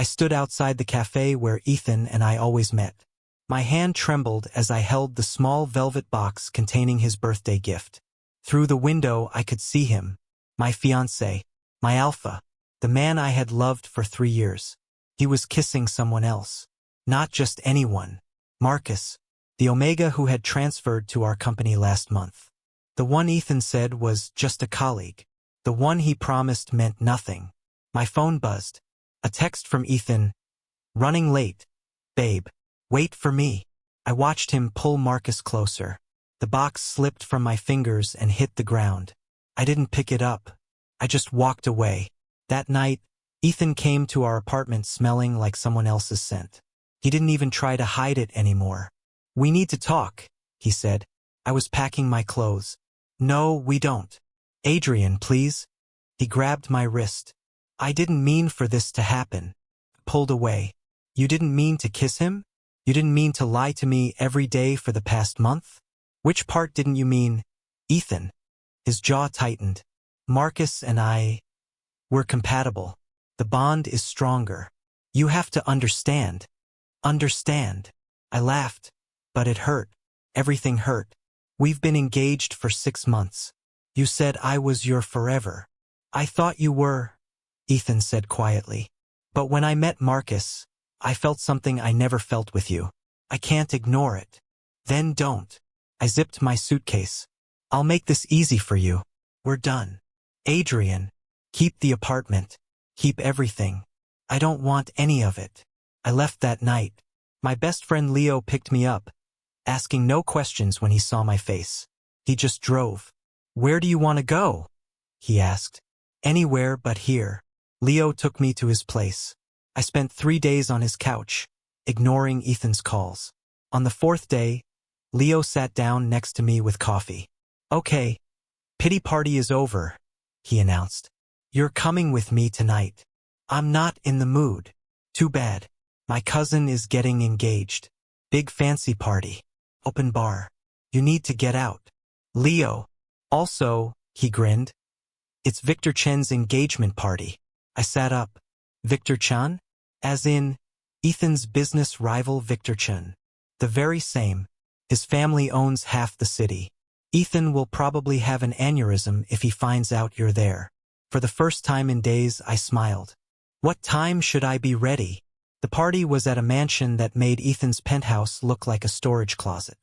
stood outside the cafe where Ethan and I always met. My hand trembled as I held the small velvet box containing his birthday gift. Through the window I could see him, my fiancé, my alpha, the man I had loved for 3 years. He was kissing someone else. Not just anyone. Marcus, the Omega who had transferred to our company last month. The one Ethan said was just a colleague. The one he promised meant nothing. My phone buzzed. A text from Ethan. Running late. Babe, wait for me. I watched him pull Marcus closer. The box slipped from my fingers and hit the ground. I didn't pick it up. I just walked away. That night, Ethan came to our apartment smelling like someone else's scent. He didn't even try to hide it anymore. We need to talk, he said. I was packing my clothes. No, we don't. Adrian, please. He grabbed my wrist. I didn't mean for this to happen. Pulled away. You didn't mean to kiss him? You didn't mean to lie to me every day for the past month? Which part didn't you mean? Ethan. His jaw tightened. Marcus and I, we're compatible. The bond is stronger. You have to understand. Understand. I laughed, but it hurt. Everything hurt. We've been engaged for 6 months. You said I was your forever. I thought you were, Ethan said quietly. But when I met Marcus, I felt something I never felt with you. I can't ignore it. Then don't. I zipped my suitcase. I'll make this easy for you. We're done. Adrian, keep the apartment. Keep everything. I don't want any of it. I left that night. My best friend Leo picked me up, asking no questions when he saw my face. He just drove. Where do you want to go? He asked. Anywhere but here. Leo took me to his place. I spent 3 days on his couch, ignoring Ethan's calls. On the 4th day, Leo sat down next to me with coffee. Okay, pity party is over, he announced. You're coming with me tonight. I'm not in the mood. Too bad. My cousin is getting engaged. Big fancy party. Open bar. You need to get out. Leo. Also, he grinned. It's Victor Chen's engagement party. I sat up. Victor Chen? As in, Ethan's business rival Victor Chen. The very same. His family owns half the city. Ethan will probably have an aneurysm if he finds out you're there. For the first time in days, I smiled. What time should I be ready? The party was at a mansion that made Ethan's penthouse look like a storage closet.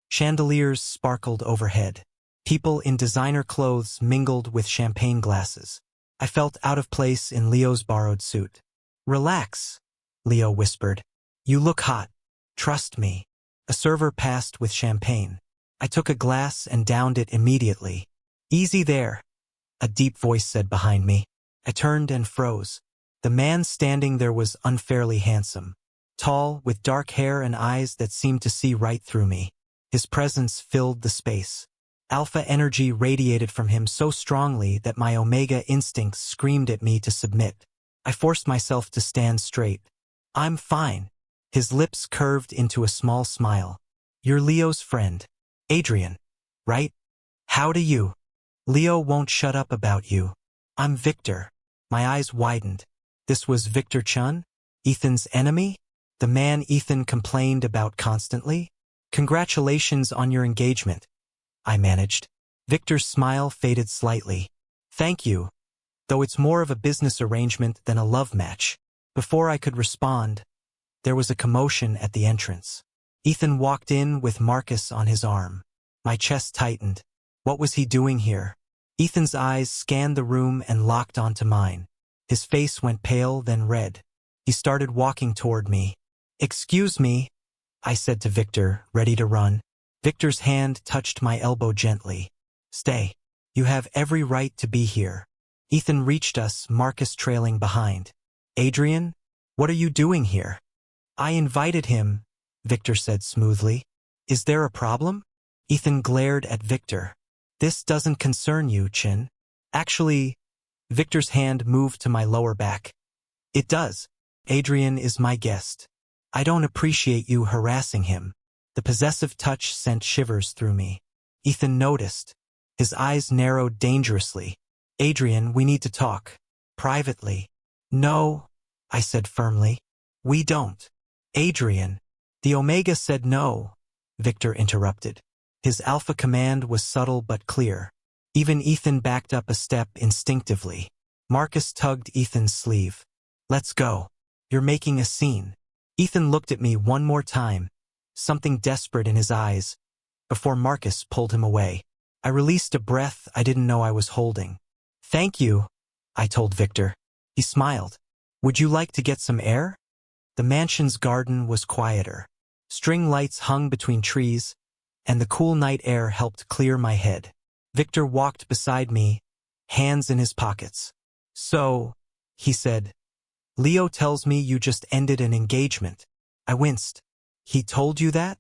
Chandeliers sparkled overhead. People in designer clothes mingled with champagne glasses. I felt out of place in Leo's borrowed suit. Relax, Leo whispered. You look hot. Trust me. A server passed with champagne. I took a glass and downed it immediately. Easy there, a deep voice said behind me. I turned and froze. The man standing there was unfairly handsome. Tall, with dark hair and eyes that seemed to see right through me. His presence filled the space. Alpha energy radiated from him so strongly that my Omega instincts screamed at me to submit. I forced myself to stand straight. I'm fine. His lips curved into a small smile. You're Leo's friend. Adrian. Right? How do you? Leo won't shut up about you. I'm Victor. My eyes widened. This was Victor Chen? Ethan's enemy? The man Ethan complained about constantly? Congratulations on your engagement, I managed. Victor's smile faded slightly. Thank you. Though it's more of a business arrangement than a love match. Before I could respond, there was a commotion at the entrance. Ethan walked in with Marcus on his arm. My chest tightened. What was he doing here? Ethan's eyes scanned the room and locked onto mine. His face went pale, then red. He started walking toward me. Excuse me, I said to Victor, ready to run. Victor's hand touched my elbow gently. Stay. You have every right to be here. Ethan reached us, Marcus trailing behind. Adrian, what are you doing here? I invited him, Victor said smoothly. Is there a problem? Ethan glared at Victor. This doesn't concern you, Chin. Actually, Victor's hand moved to my lower back. It does. Adrian is my guest. I don't appreciate you harassing him. The possessive touch sent shivers through me. Ethan noticed. His eyes narrowed dangerously. Adrian, we need to talk. Privately. No, I said firmly. We don't. Adrian. The Omega said no, Victor interrupted. His alpha command was subtle but clear. Even Ethan backed up a step instinctively. Marcus tugged Ethan's sleeve. Let's go. You're making a scene. Ethan looked at me one more time, something desperate in his eyes, before Marcus pulled him away. I released a breath I didn't know I was holding. Thank you, I told Victor. He smiled. Would you like to get some air? The mansion's garden was quieter. String lights hung between trees, and the cool night air helped clear my head. Victor walked beside me, hands in his pockets. So, he said, Leo tells me you just ended an engagement. I winced. He told you that?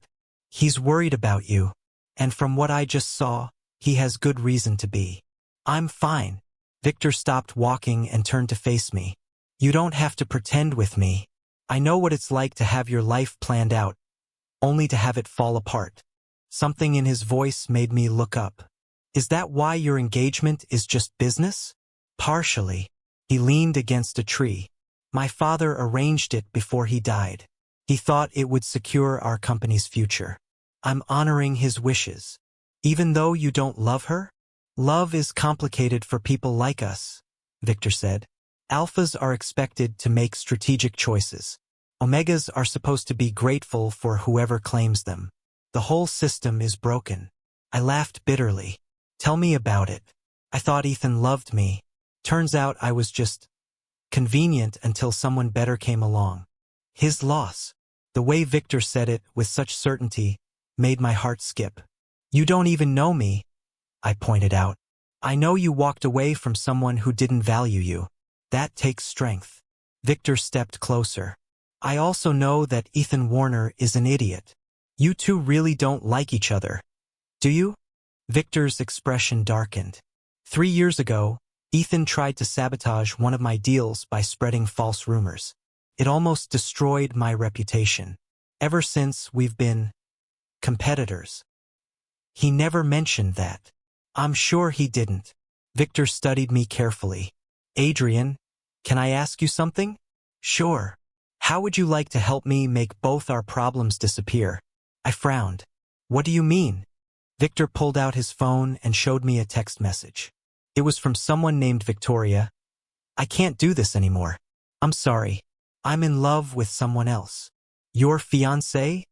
He's worried about you. And from what I just saw, he has good reason to be. I'm fine. Victor stopped walking and turned to face me. You don't have to pretend with me. I know what it's like to have your life planned out, only to have it fall apart. Something in his voice made me look up. Is that why your engagement is just business? Partially. He leaned against a tree. My father arranged it before he died. He thought it would secure our company's future. I'm honoring his wishes. Even though you don't love her? Love is complicated for people like us, Victor said. Alphas are expected to make strategic choices. Omegas are supposed to be grateful for whoever claims them. The whole system is broken. I laughed bitterly. Tell me about it. I thought Ethan loved me. Turns out I was just convenient until someone better came along. His loss. The way Victor said it with such certainty made my heart skip. You don't even know me, I pointed out. I know you walked away from someone who didn't value you. That takes strength. Victor stepped closer. I also know that Ethan Warner is an idiot. You two really don't like each other. Do you? Victor's expression darkened. 3 years ago, Ethan tried to sabotage one of my deals by spreading false rumors. It almost destroyed my reputation. Ever since, we've been competitors. He never mentioned that. I'm sure he didn't. Victor studied me carefully. Adrian, can I ask you something? Sure. How would you like to help me make both our problems disappear? I frowned. What do you mean? Victor pulled out his phone and showed me a text message. It was from someone named Victoria. I can't do this anymore. I'm sorry. I'm in love with someone else. Your fiancé?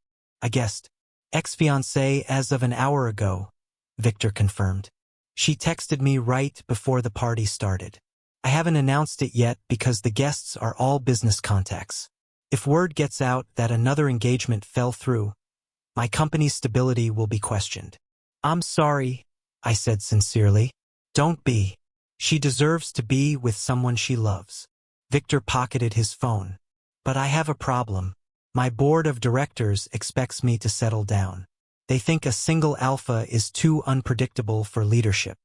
I guessed. Ex-fiancé as of an hour ago, Victor confirmed. She texted me right before the party started. I haven't announced it yet because the guests are all business contacts. If word gets out that another engagement fell through, my company's stability will be questioned. I'm sorry, I said sincerely. Don't be. She deserves to be with someone she loves. Victor pocketed his phone. But I have a problem. My board of directors expects me to settle down. They think a single alpha is too unpredictable for leadership.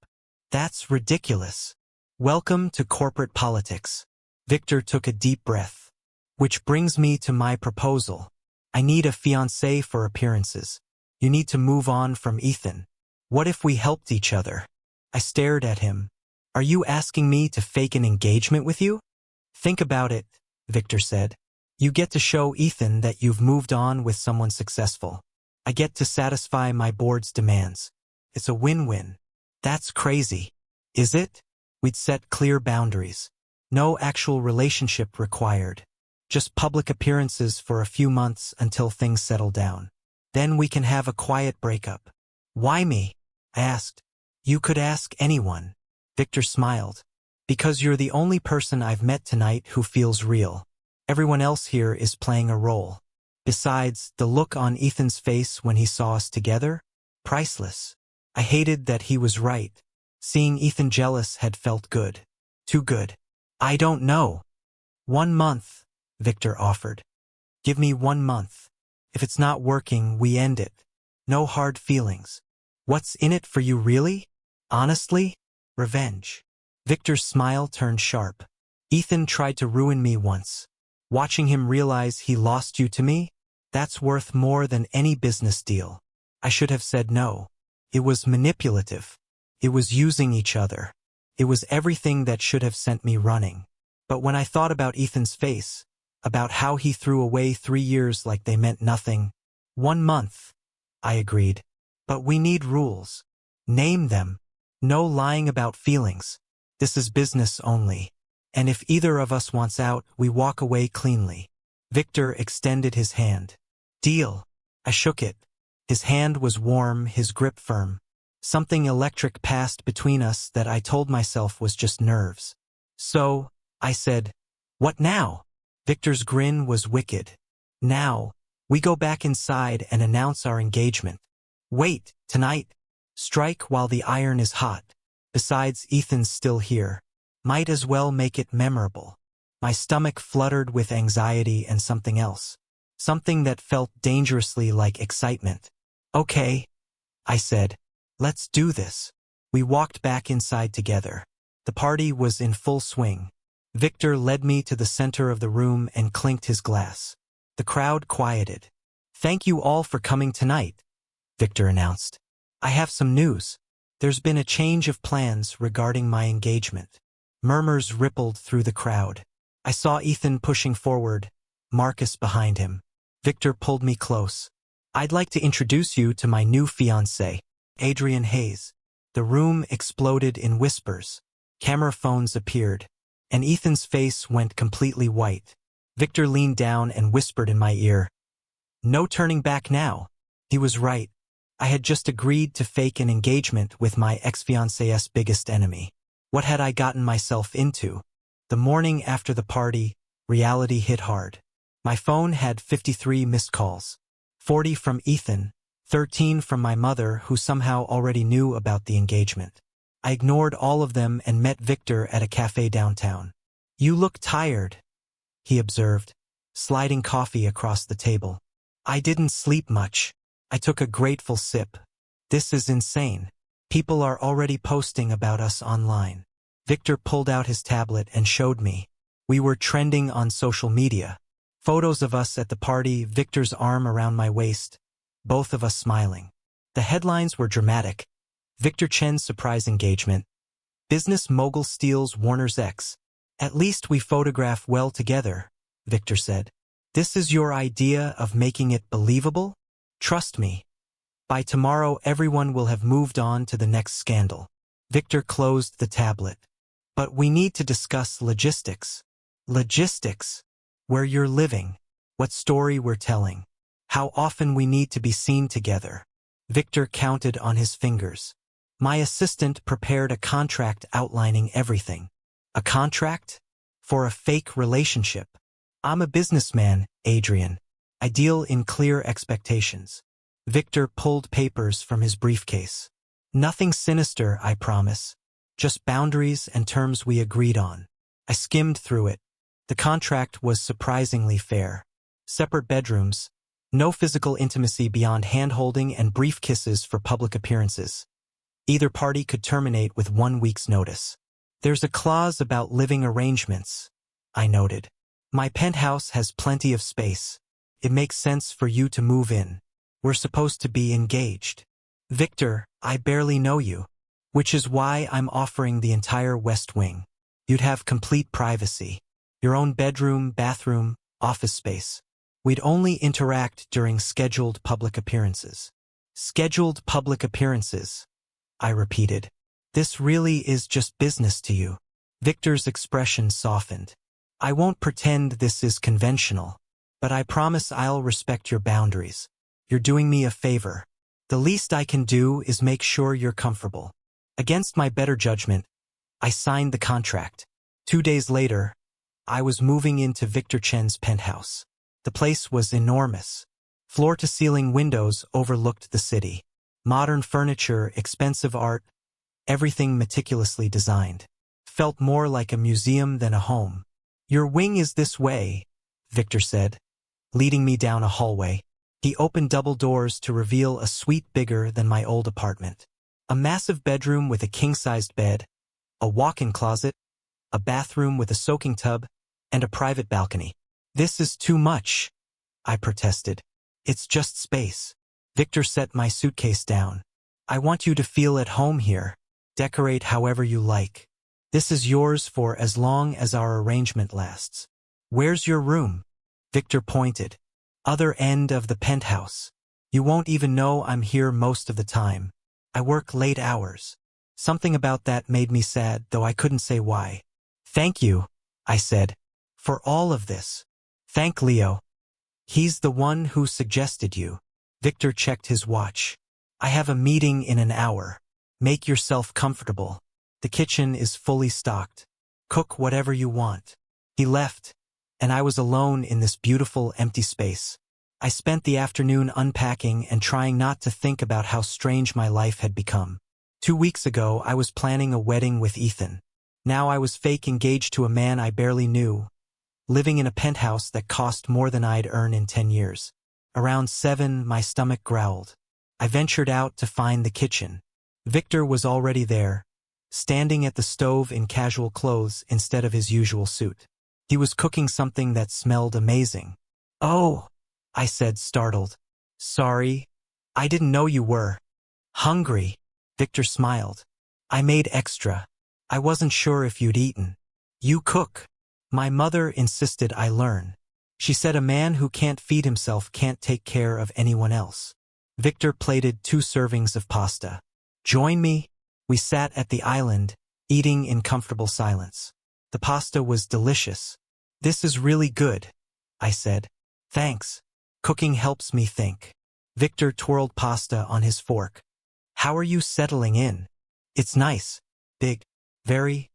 That's ridiculous. Welcome to corporate politics. Victor took a deep breath. Which brings me to my proposal. I need a fiancé for appearances. You need to move on from Ethan. What if we helped each other? I stared at him. Are you asking me to fake an engagement with you? Think about it, Victor said. You get to show Ethan that you've moved on with someone successful. I get to satisfy my board's demands. It's a win-win. That's crazy. Is it? We'd set clear boundaries. No actual relationship required. Just public appearances for a few months until things settle down. Then we can have a quiet breakup. Why me? I asked. You could ask anyone. Victor smiled. Because you're the only person I've met tonight who feels real. Everyone else here is playing a role. Besides, the look on Ethan's face when he saw us together? Priceless. I hated that he was right. Seeing Ethan jealous had felt good. Too good. I don't know. 1 month, Victor offered. Give me 1 month. If it's not working, we end it. No hard feelings. What's in it for you really? Honestly? Revenge. Victor's smile turned sharp. Ethan tried to ruin me once. Watching him realize he lost you to me? That's worth more than any business deal. I should have said no. It was manipulative. It was using each other. It was everything that should have sent me running. But when I thought about Ethan's face, about how he threw away 3 years like they meant nothing, 1 month, I agreed. But we need rules. Name them. No lying about feelings. This is business only. And if either of us wants out, we walk away cleanly. Victor extended his hand. Deal. I shook it. His hand was warm, his grip firm. Something electric passed between us that I told myself was just nerves. So, I said, what now? Victor's grin was wicked. Now, we go back inside and announce our engagement. Wait, tonight. Strike while the iron is hot. Besides, Ethan's still here. Might as well make it memorable. My stomach fluttered with anxiety and something else. Something that felt dangerously like excitement. Okay, I said. Let's do this. We walked back inside together. The party was in full swing. Victor led me to the center of the room and clinked his glass. The crowd quieted. Thank you all for coming tonight, Victor announced. I have some news. There's been a change of plans regarding my engagement. Murmurs rippled through the crowd. I saw Ethan pushing forward, Marcus behind him. Victor pulled me close. I'd like to introduce you to my new fiancé, Adrian Hayes. The room exploded in whispers. Camera phones appeared, and Ethan's face went completely white. Victor leaned down and whispered in my ear. No turning back now. He was right. I had just agreed to fake an engagement with my ex-fiancé's biggest enemy. What had I gotten myself into? The morning after the party, reality hit hard. My phone had 53 missed calls. 40 from Ethan, 13 from my mother, who somehow already knew about the engagement. I ignored all of them and met Victor at a cafe downtown. You look tired, he observed, sliding coffee across the table. I didn't sleep much. I took a grateful sip. This is insane. People are already posting about us online. Victor pulled out his tablet and showed me. We were trending on social media. Photos of us at the party, Victor's arm around my waist, both of us smiling. The headlines were dramatic. Victor Chen's surprise engagement. Business mogul steals Warner's ex. At least we photograph well together, Victor said. This is your idea of making it believable? Trust me. By tomorrow everyone will have moved on to the next scandal. Victor closed the tablet. But we need to discuss logistics. Logistics. Where you're living. What story we're telling. How often we need to be seen together. Victor counted on his fingers. My assistant prepared a contract outlining everything. A contract? For a fake relationship. I'm a businessman, Adrian. I deal in clear expectations. Victor pulled papers from his briefcase. Nothing sinister, I promise. Just boundaries and terms we agreed on. I skimmed through it. The contract was surprisingly fair. Separate bedrooms. No physical intimacy beyond hand-holding and brief kisses for public appearances. Either party could terminate with 1 week's notice. There's a clause about living arrangements, I noted. My penthouse has plenty of space. It makes sense for you to move in. We're supposed to be engaged. Victor, I barely know you. Which is why I'm offering the entire West Wing. You'd have complete privacy. Your own bedroom, bathroom, office space. We'd only interact during scheduled public appearances. Scheduled public appearances, I repeated. This really is just business to you. Victor's expression softened. I won't pretend this is conventional, but I promise I'll respect your boundaries. You're doing me a favor. The least I can do is make sure you're comfortable. Against my better judgment, I signed the contract. 2 days later, I was moving into Victor Chen's penthouse. The place was enormous. Floor-to-ceiling windows overlooked the city. Modern furniture, expensive art, everything meticulously designed. Felt more like a museum than a home. Your wing is this way, Victor said, leading me down a hallway. He opened double doors to reveal a suite bigger than my old apartment. A massive bedroom with a king-sized bed, a walk-in closet, a bathroom with a soaking tub, and a private balcony. This is too much, I protested. It's just space. Victor set my suitcase down. I want you to feel at home here. Decorate however you like. This is yours for as long as our arrangement lasts. Where's your room? Victor pointed. Other end of the penthouse. You won't even know I'm here most of the time. I work late hours. Something about that made me sad, though I couldn't say why. Thank you, I said, for all of this. Thank Leo. He's the one who suggested you. Victor checked his watch. I have a meeting in an hour. Make yourself comfortable. The kitchen is fully stocked. Cook whatever you want. He left, and I was alone in this beautiful empty space. I spent the afternoon unpacking and trying not to think about how strange my life had become. 2 weeks ago, I was planning a wedding with Ethan. Now I was fake engaged to a man I barely knew, living in a penthouse that cost more than I'd earn in 10 years. Around 7, my stomach growled. I ventured out to find the kitchen. Victor was already there, standing at the stove in casual clothes instead of his usual suit. He was cooking something that smelled amazing. Oh, I said, startled. Sorry, I didn't know you were hungry. Victor smiled. I made extra. I wasn't sure if you'd eaten. You cook. My mother insisted I learn. She said a man who can't feed himself can't take care of anyone else. Victor plated 2 servings of pasta. Join me? We sat at the island, eating in comfortable silence. The pasta was delicious. This is really good, I said. Thanks. Cooking helps me think. Victor twirled pasta on his fork. How are you settling in? It's nice. Big. Very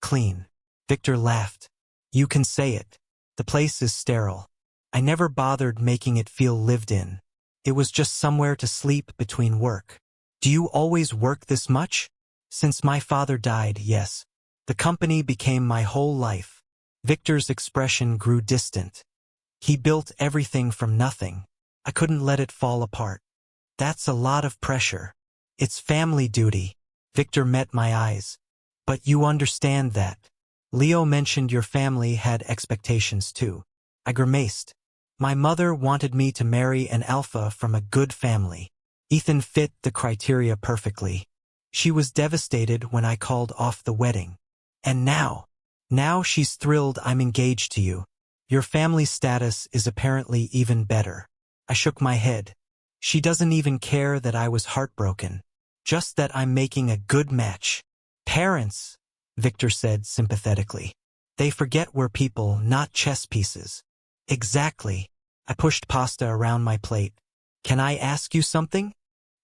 clean. Victor laughed. You can say it. The place is sterile. I never bothered making it feel lived in. It was just somewhere to sleep between work. Do you always work this much? Since my father died, yes. The company became my whole life. Victor's expression grew distant. He built everything from nothing. I couldn't let it fall apart. That's a lot of pressure. It's family duty. Victor met my eyes. But you understand that. Leo mentioned your family had expectations too. I grimaced. My mother wanted me to marry an alpha from a good family. Ethan fit the criteria perfectly. She was devastated when I called off the wedding. And now she's thrilled I'm engaged to you. Your family status is apparently even better. I shook my head. She doesn't even care that I was heartbroken. Just that I'm making a good match. Parents, Victor said sympathetically. They forget we're people, not chess pieces. Exactly. I pushed pasta around my plate. Can I ask you something?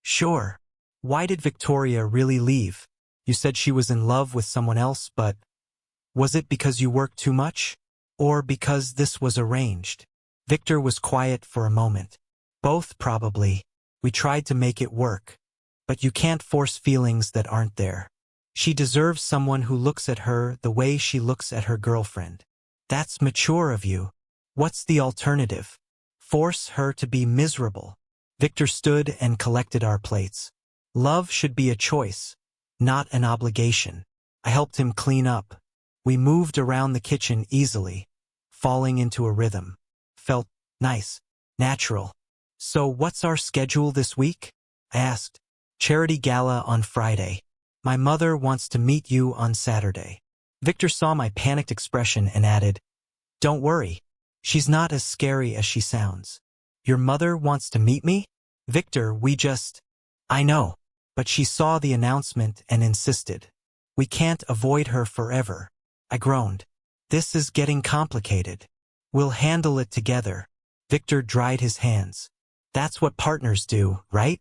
Sure. Why did Victoria really leave? You said she was in love with someone else, but was it because you worked too much? Or because this was arranged? Victor was quiet for a moment. Both, probably. We tried to make it work. But you can't force feelings that aren't there. She deserves someone who looks at her the way she looks at her girlfriend. That's mature of you. What's the alternative? Force her to be miserable. Victor stood and collected our plates. Love should be a choice, not an obligation. I helped him clean up. We moved around the kitchen easily, falling into a rhythm. Felt nice, natural. So what's our schedule this week? I asked. Charity gala on Friday. My mother wants to meet you on Saturday. Victor saw my panicked expression and added, Don't worry. She's not as scary as she sounds. Your mother wants to meet me? Victor, I know. But she saw the announcement and insisted. We can't avoid her forever. I groaned. This is getting complicated. We'll handle it together. Victor dried his hands. That's what partners do, right?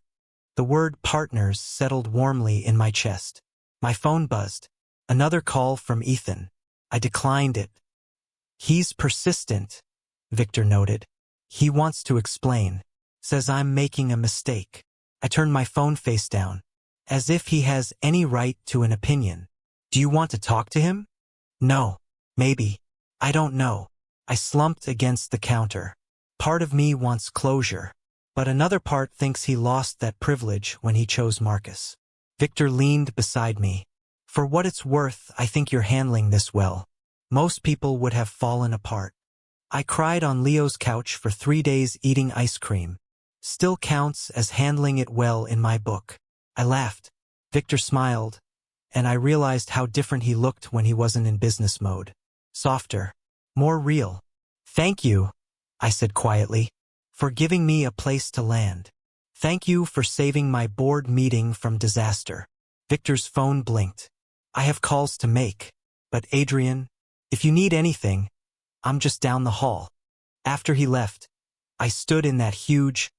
The word partners settled warmly in my chest. My phone buzzed. Another call from Ethan. I declined it. He's persistent, Victor noted. He wants to explain. Says I'm making a mistake. I turned my phone face down. As if he has any right to an opinion. Do you want to talk to him? No. Maybe. I don't know. I slumped against the counter. Part of me wants closure. But another part thinks he lost that privilege when he chose Marcus. Victor leaned beside me. For what it's worth, I think you're handling this well. Most people would have fallen apart. I cried on Leo's couch for 3 days eating ice cream. Still counts as handling it well in my book. I laughed. Victor smiled. and I realized how different he looked when he wasn't in business mode. Softer. More real. "Thank you," I said quietly, "for giving me a place to land. Thank you for saving my board meeting from disaster." Victor's phone blinked. "I have calls to make. But Adrian, if you need anything, I'm just down the hall." After he left, I stood in that huge,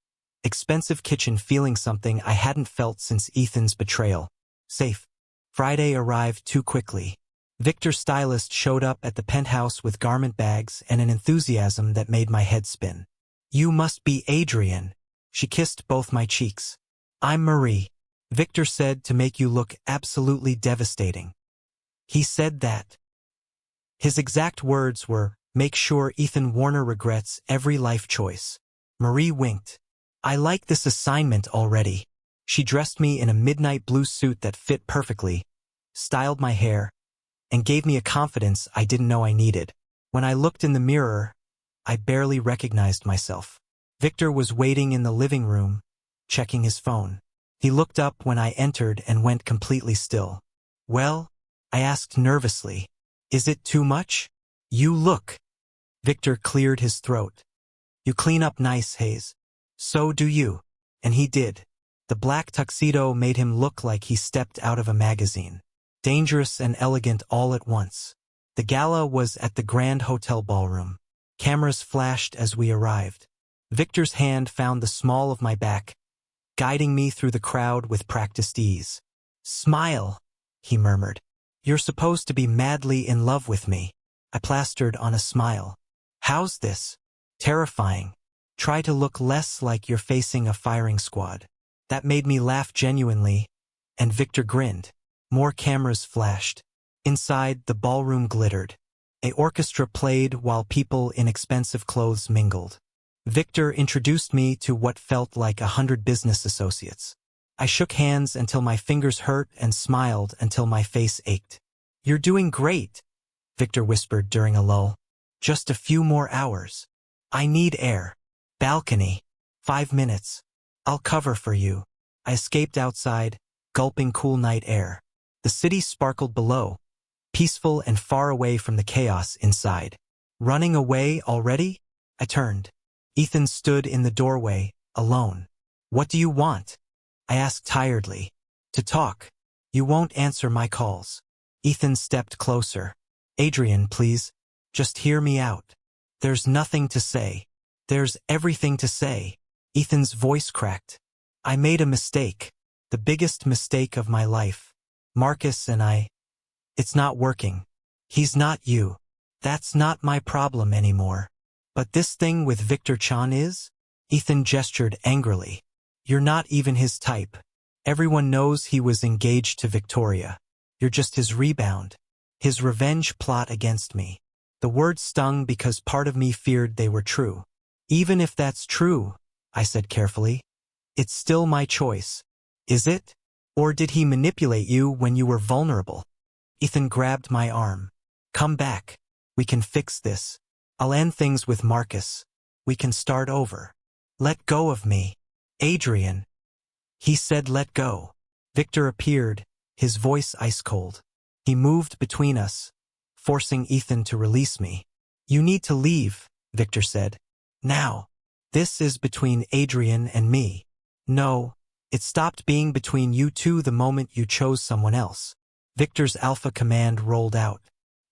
expensive kitchen feeling something I hadn't felt since Ethan's betrayal. Safe. Friday arrived too quickly. Victor's stylist showed up at the penthouse with garment bags and an enthusiasm that made my head spin. "You must be Adrian." She kissed both my cheeks. "I'm Marie. Victor said to make you look absolutely devastating." He said that. His exact words were, "Make sure Ethan Warner regrets every life choice." Marie winked. "I like this assignment already." She dressed me in a midnight blue suit that fit perfectly, styled my hair, and gave me a confidence I didn't know I needed. When I looked in the mirror, I barely recognized myself. Victor was waiting in the living room, checking his phone. He looked up when I entered and went completely still. "Well?" I asked nervously. "Is it too much?" "You look." Victor cleared his throat. "You clean up nice, Hayes. So do you." And he did. The black tuxedo made him look like he stepped out of a magazine. Dangerous and elegant all at once. The gala was at the Grand Hotel ballroom. Cameras flashed as we arrived. Victor's hand found the small of my back, guiding me through the crowd with practiced ease. "Smile," he murmured. "You're supposed to be madly in love with me." I plastered on a smile. "How's this?" "Terrifying. Try to look less like you're facing a firing squad." That made me laugh genuinely, and Victor grinned. More cameras flashed. Inside, the ballroom glittered. An orchestra played while people in expensive clothes mingled. Victor introduced me to what felt like 100 business associates. I shook hands until my fingers hurt and smiled until my face ached. "You're doing great," Victor whispered during a lull. "Just a few more hours. I need air. Balcony. 5 minutes. I'll cover for you." I escaped outside, gulping cool night air. The city sparkled below, peaceful and far away from the chaos inside. "Running away already?" I turned. Ethan stood in the doorway, alone. "What do you want?" I asked tiredly. "To talk. You won't answer my calls." Ethan stepped closer. "Adrian, please. Just hear me out." "There's nothing to say." "There's everything to say." Ethan's voice cracked. "I made a mistake. The biggest mistake of my life. Marcus and I. It's not working. He's not you. That's not my problem anymore. But this thing with Victor Chan is?" Ethan gestured angrily. "You're not even his type. Everyone knows he was engaged to Victoria. You're just his rebound. His revenge plot against me." The words stung because part of me feared they were true. "Even if that's true," I said carefully, "it's still my choice. Is it? Or did he manipulate you when you were vulnerable?" Ethan grabbed my arm. "Come back. We can fix this. I'll end things with Marcus. We can start over. Let go of me. Adrian." He said let go. Victor appeared, his voice ice cold. He moved between us, forcing Ethan to release me. "You need to leave," Victor said. "Now. This is between Adrian and me." "No, it stopped being between you two the moment you chose someone else." Victor's alpha command rolled out.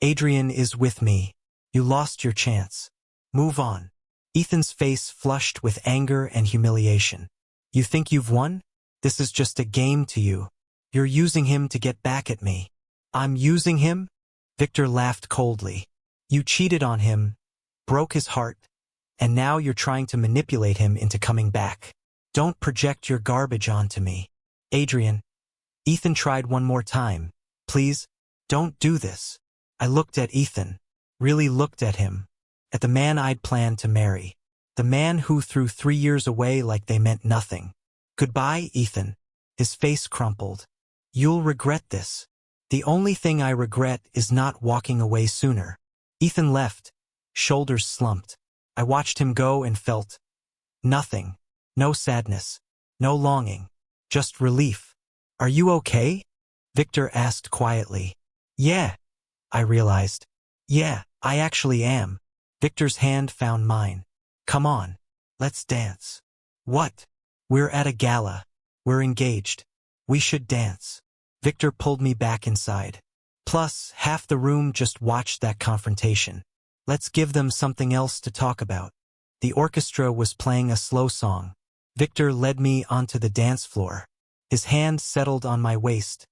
"Adrian is with me. You lost your chance. Move on." Ethan's face flushed with anger and humiliation. "You think you've won? This is just a game to you. You're using him to get back at me." "I'm using him?" Victor laughed coldly. "You cheated on him, broke his heart, and now you're trying to manipulate him into coming back. Don't project your garbage onto me. Adrian." Ethan tried one more time. "Please, don't do this." I looked at Ethan, really looked at him, at the man I'd planned to marry, the man who threw 3 years away like they meant nothing. "Goodbye, Ethan." His face crumpled. "You'll regret this. The only thing I regret is not walking away sooner." Ethan left, shoulders slumped. I watched him go and felt nothing. No sadness, no longing, just relief. "Are you okay?" Victor asked quietly. Yeah, I realized. Yeah, I actually am. Victor's hand found mine. Come on, let's dance. What? We're at a gala. We're engaged. We should dance. Victor pulled me back inside. Plus, half the room just watched that confrontation. Let's give them something else to talk about. The orchestra was playing a slow song. Victor led me onto the dance floor. His hand settled on my waist,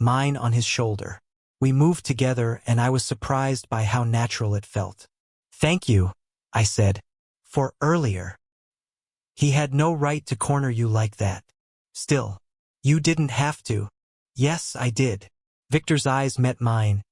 mine on his shoulder. We moved together and I was surprised by how natural it felt. Thank you, I said, for earlier. He had no right to corner you like that. Still, you didn't have to. Yes, I did. Victor's eyes met mine,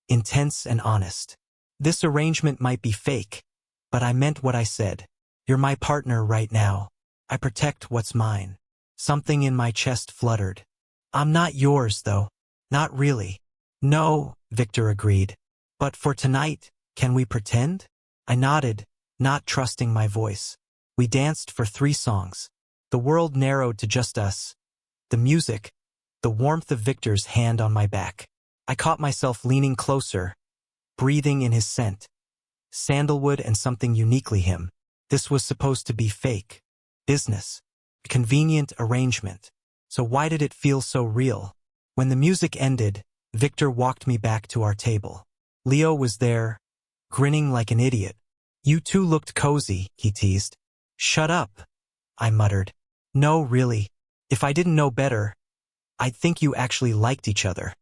intense and honest. This arrangement might be fake, but I meant what I said. You're my partner right now. I protect what's mine. Something in my chest fluttered. I'm not yours, though. Not really. No, Victor agreed. But for tonight, can we pretend? I nodded, not trusting my voice. We danced for 3 songs. The world narrowed to just us. The music, the warmth of Victor's hand on my back. I caught myself leaning closer, breathing in his scent. Sandalwood and something uniquely him. This was supposed to be fake. Business. A convenient arrangement. So why did it feel so real? When the music ended, Victor walked me back to our table. Leo was there, grinning like an idiot. You two looked cozy, he teased. Shut up, I muttered. No, really. If I didn't know better, I'd think you actually liked each other.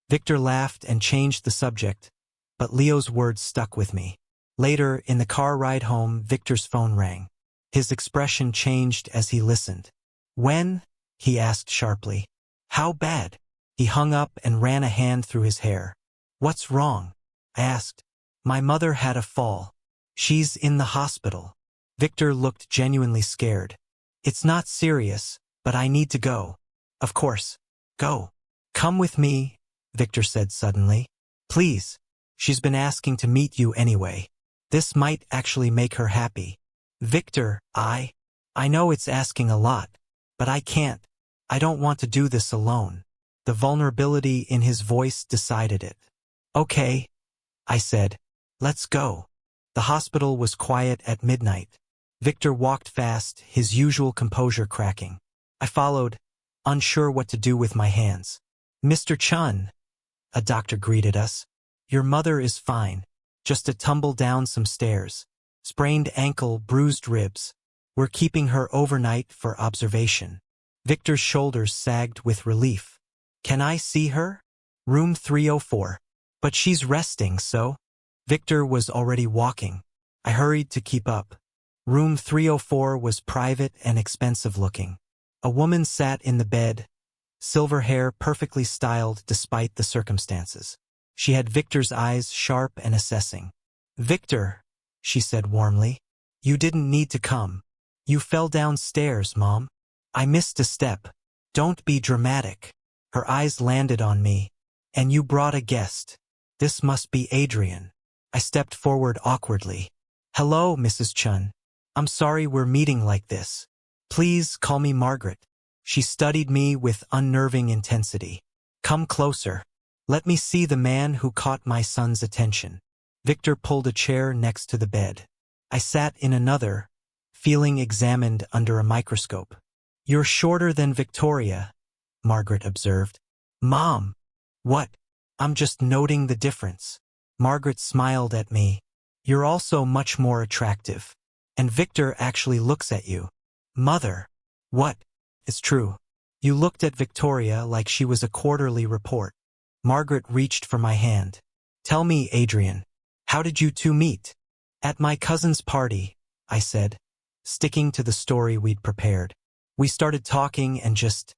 Victor laughed and changed the subject, but Leo's words stuck with me. Later, in the car ride home, Victor's phone rang. His expression changed as he listened. When? He asked sharply. How bad? He hung up and ran a hand through his hair. What's wrong? I asked. My mother had a fall. She's in the hospital. Victor looked genuinely scared. It's not serious, but I need to go. Of course. Go. Come with me, Victor said suddenly. Please. She's been asking to meet you anyway. This might actually make her happy. Victor, I know it's asking a lot, but I can't. I don't want to do this alone. The vulnerability in his voice decided it. Okay, I said. Let's go. The hospital was quiet at midnight. Victor walked fast, his usual composure cracking. I followed, unsure what to do with my hands. Mr. Chun, a doctor greeted us. Your mother is fine. Just a tumble down some stairs. Sprained ankle, bruised ribs. We're keeping her overnight for observation. Victor's shoulders sagged with relief. Can I see her? Room 304. But she's resting, so? Victor was already walking. I hurried to keep up. Room 304 was private and expensive looking. A woman sat in the bed, silver hair perfectly styled despite the circumstances. She had Victor's eyes sharp and assessing. Victor, she said warmly, you didn't need to come. You fell downstairs, Mom. I missed a step. Don't be dramatic. Her eyes landed on me. And you brought a guest. This must be Adrian. I stepped forward awkwardly. Hello, Mrs. Chun. I'm sorry we're meeting like this. Please call me Margaret. She studied me with unnerving intensity. Come closer. Let me see the man who caught my son's attention. Victor pulled a chair next to the bed. I sat in another, feeling examined under a microscope. You're shorter than Victoria, Margaret observed. Mom! What? I'm just noting the difference. Margaret smiled at me. You're also much more attractive. And Victor actually looks at you. Mother! What? It's true. You looked at Victoria like she was a quarterly report. Margaret reached for my hand. Tell me, Adrian, how did you two meet? At my cousin's party, I said, sticking to the story we'd prepared. We started talking and just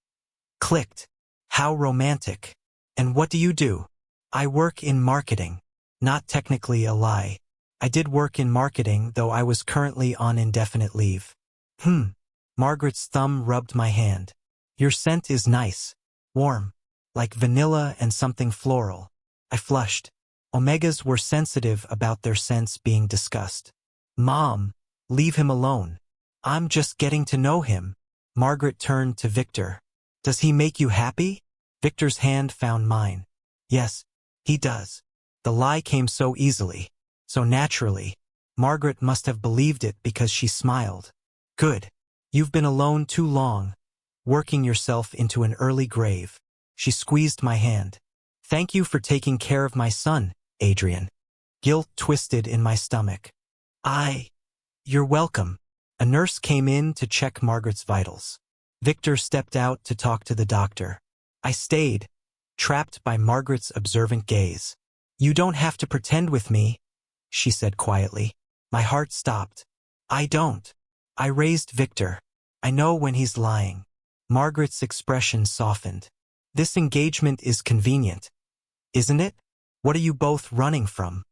clicked. How romantic. And what do you do? I work in marketing. Not technically a lie. I did work in marketing, though I was currently on indefinite leave. Margaret's thumb rubbed my hand. Your scent is nice. Warm. Like vanilla and something floral. I flushed. Omegas were sensitive about their scents being discussed. Mom, leave him alone. I'm just getting to know him. Margaret turned to Victor. Does he make you happy? Victor's hand found mine. Yes, he does. The lie came so easily, so naturally. Margaret must have believed it because she smiled. Good. You've been alone too long, working yourself into an early grave. She squeezed my hand. Thank you for taking care of my son, Adrian. Guilt twisted in my stomach. You're welcome. A nurse came in to check Margaret's vitals. Victor stepped out to talk to the doctor. I stayed, trapped by Margaret's observant gaze. You don't have to pretend with me, she said quietly. My heart stopped. I don't. I raised Victor. I know when he's lying. Margaret's expression softened. This engagement is convenient, isn't it? What are you both running from?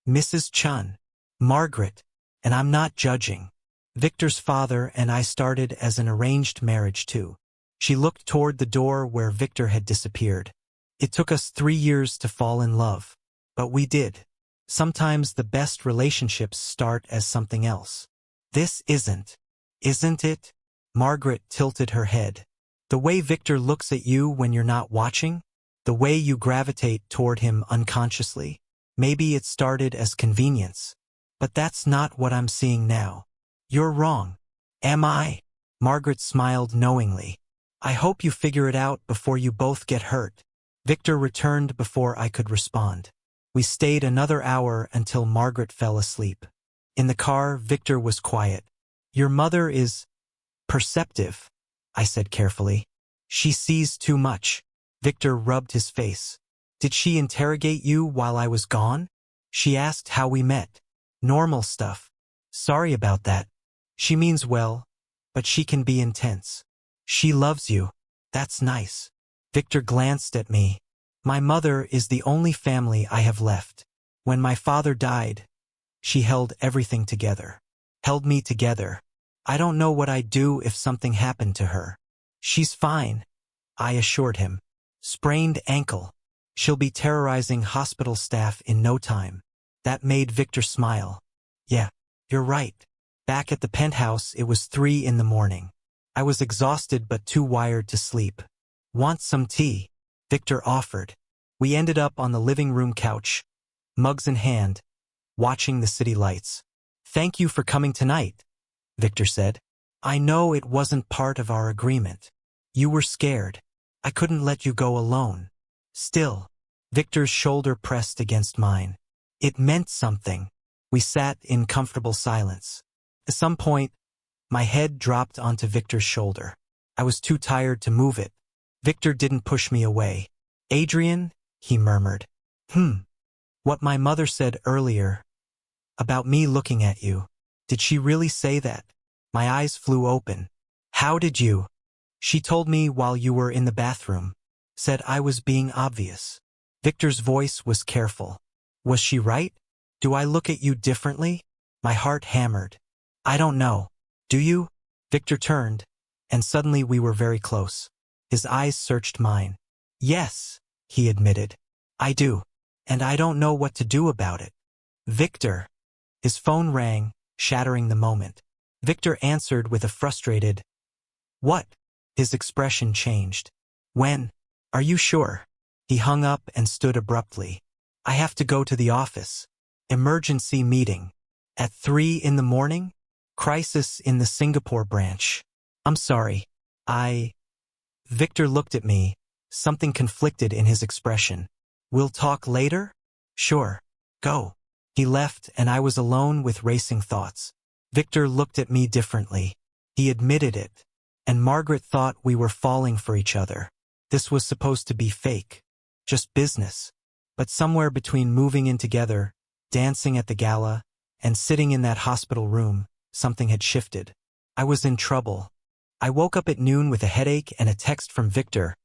Mrs. Chun. Margaret. And I'm not judging. Victor's father and I started as an arranged marriage too. She looked toward the door where Victor had disappeared. It took us 3 years to fall in love. But we did. Sometimes the best relationships start as something else. This isn't it? Margaret tilted her head. The way Victor looks at you when you're not watching? The way you gravitate toward him unconsciously? Maybe it started as convenience. But that's not what I'm seeing now. You're wrong. Am I? Margaret smiled knowingly. I hope you figure it out before you both get hurt. Victor returned before I could respond. We stayed another hour until Margaret fell asleep. In the car, Victor was quiet. Your mother is perceptive, I said carefully. She sees too much. Victor rubbed his face. Did she interrogate you while I was gone? She asked how we met. Normal stuff. Sorry about that. She means well, but she can be intense. She loves you. That's nice. Victor glanced at me. My mother is the only family I have left. When my father died, she held everything together. Held me together. I don't know what I'd do if something happened to her. She's fine, I assured him. Sprained ankle. She'll be terrorizing hospital staff in no time. That made Victor smile. Yeah, you're right. Back at the penthouse, it was 3 in the morning. I was exhausted but too wired to sleep. Want some tea? Victor offered. We ended up on the living room couch, mugs in hand, watching the city lights. Thank you for coming tonight, Victor said. I know it wasn't part of our agreement. You were scared. I couldn't let you go alone. Still, Victor's shoulder pressed against mine. It meant something. We sat in comfortable silence. At some point, my head dropped onto Victor's shoulder. I was too tired to move it. Victor didn't push me away. Adrian, he murmured. What my mother said earlier about me looking at you. Did she really say that? My eyes flew open. How did you? She told me while you were in the bathroom. Said I was being obvious. Victor's voice was careful. Was she right? Do I look at you differently? My heart hammered. I don't know. Do you? Victor turned, and suddenly we were very close. His eyes searched mine. Yes, he admitted. I do. And I don't know what to do about it. Victor. His phone rang, shattering the moment. Victor answered with a frustrated, "What?" His expression changed. "When? Are you sure?" He hung up and stood abruptly. "I have to go to the office. Emergency meeting. At 3 in the morning? Crisis in the Singapore branch. I'm sorry. Victor looked at me, something conflicted in his expression. We'll talk later? Sure. Go. He left and I was alone with racing thoughts. Victor looked at me differently. He admitted it. And Margaret thought we were falling for each other. This was supposed to be fake. Just business. But somewhere between moving in together, dancing at the gala, and sitting in that hospital room, something had shifted. I was in trouble. I woke up at noon with a headache and a text from Victor.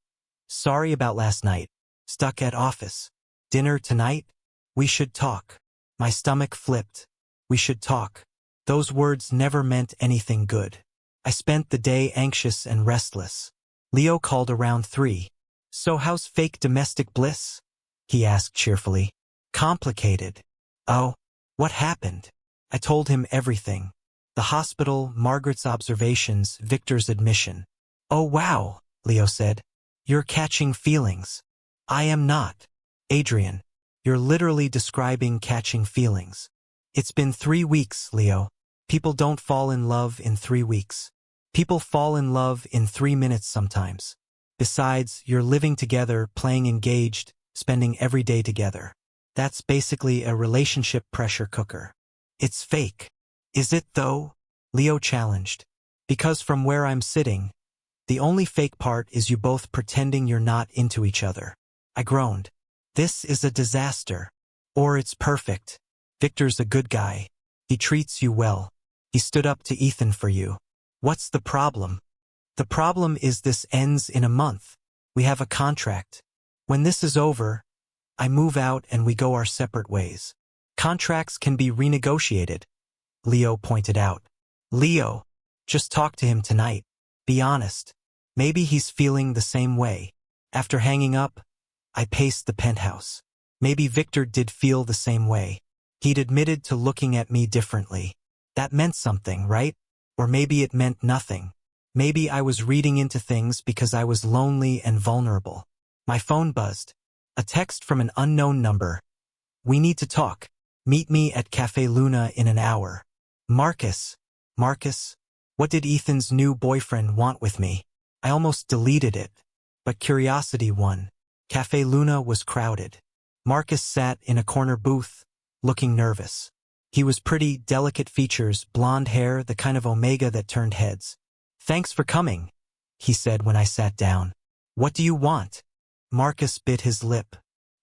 Sorry about last night. Stuck at office. Dinner tonight? We should talk. My stomach flipped. We should talk. Those words never meant anything good. I spent the day anxious and restless. Leo called around 3. So how's fake domestic bliss? He asked cheerfully. Complicated. Oh, what happened? I told him everything. The hospital, Margaret's observations, Victor's admission. Oh wow, Leo said. You're catching feelings. I am not. Adrian, you're literally describing catching feelings. It's been 3 weeks, Leo. People don't fall in love in 3 weeks. People fall in love in 3 minutes sometimes. Besides, you're living together, playing engaged, spending every day together. That's basically a relationship pressure cooker. It's fake. Is it though? Leo challenged. Because from where I'm sitting, the only fake part is you both pretending you're not into each other. I groaned. This is a disaster. Or it's perfect. Victor's a good guy. He treats you well. He stood up to Ethan for you. What's the problem? The problem is this ends in a month. We have a contract. When this is over, I move out and we go our separate ways. Contracts can be renegotiated, Leo pointed out. Leo, just talk to him tonight. Be honest. Maybe he's feeling the same way. After hanging up, I paced the penthouse. Maybe Victor did feel the same way. He'd admitted to looking at me differently. That meant something, right? Or maybe it meant nothing. Maybe I was reading into things because I was lonely and vulnerable. My phone buzzed. A text from an unknown number. We need to talk. Meet me at Cafe Luna in an hour. Marcus. Marcus? What did Ethan's new boyfriend want with me? I almost deleted it. But curiosity won. Cafe Luna was crowded. Marcus sat in a corner booth, looking nervous. He was pretty, delicate features, blonde hair, the kind of omega that turned heads. Thanks for coming, he said when I sat down. What do you want? Marcus bit his lip.